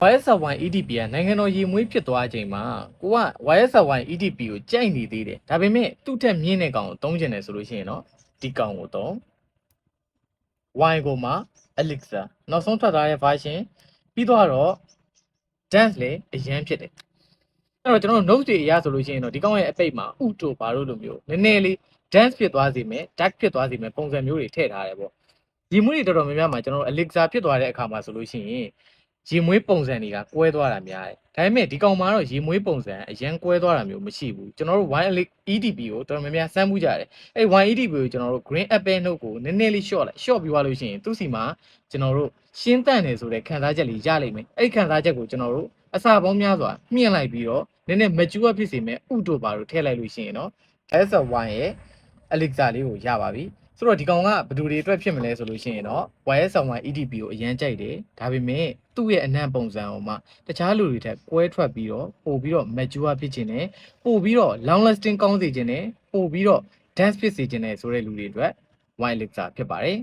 YSY EDP ကနိုင်ငံတော်ရေမွေးဖြစ်သွားချိန်မှာကိုက YSY EDP ကိုကြိုက်နေသေးတယ်ဒါပေမဲ့သူ့ထက်မြင့်တဲ့ကောင်ကိုသုံးချင်တယ်ဆိုလို့ရှိရင်တော့ဒီကောင်ကိုသုံး Y ကိုမှ Elixir နောက်ဆုံးထွက်ထားတဲ့ version ပြီးတော့ dance လေအရန်ဖြစ်တယ်အဲ့တော့ကျွန်တော်တို့ notes တွေအရဆိုလို့ရှိရင်တော့ဒီကောင်ရဲ့အပိတ်မှာဥတိုဘာလို့လိုမျိုးနည်းနည်းလေး dance ဖြစ်သွားစေမယ် dark ဖြစ်သွားစေမယ်ပုံစံမျိုးတွေထည့်ထားတယ်ပေါ့ရေမွေးတွေတော်တော်များများမှာကျွန်တော်တို့ Elixir ဖြစ်သွားတဲ့အခါမှာဆိုလို့ရှိရင်ရေမွေးပုံစံတွေကကွဲသွားတာများတယ်ဒါပေမဲ့ဒီကောင်မှာတော့ရေမွေးပုံစံအရန်ကွဲသွားတာမျိုးမရှိဘူးကျွန်တော်တို့ EDP ကိုတော်တော်များများစမ်းမှုကြတယ်အဲ့ EDP ကိုကျွန်တော်တို့ green apple နှုတ်ကိုနည်းနည်းလေး short ပြီးသွားလို့ရှိရင်သူ့စီမှာကျွန်တော်တို့ရှင်းတန့်တယ်ဆိုတဲ့ခံစားချက်လေးရလိမ့်မယ်အဲ့ခံစားချက်ကိုကျွန်တော်တို့အစာပေါင်းများစွာမြင့်လိုက်ပြီးတော့နည်းနည်း mature ဖြစ်စေမယ်ဥတို့ပါတို့ထည့်လိုက်လို့ရှိရင်တော့ SY ရဲ့ Elixir လေးကိုရပါပြီဆိုတော့ဒီကောင်ကဘယ်သူတွေအတွက်ဖြစ်မလဲဆိုလို့ရှိရင်တော့ YSY EDP ကိုအရန်ကြိုက်တယ်ဒါပေမဲ့သူ့ရဲ့အနံ့ပုံစံဟိုမှာတခြားလူတွေထက်ကွဲထွက်ပြီးတော့ပို့ပြီးတော့ mature ဖြစ်ခြင်းနဲ့ပို့ပြီးတော့ long lasting ကောင်းစေခြင်းနဲ့ပို့ပြီးတော့ dance ဖြစ်စေခြင်းနဲ့ဆိုတဲ့လူတွေအတွက် Y Elixir ဖြစ်ပါတယ်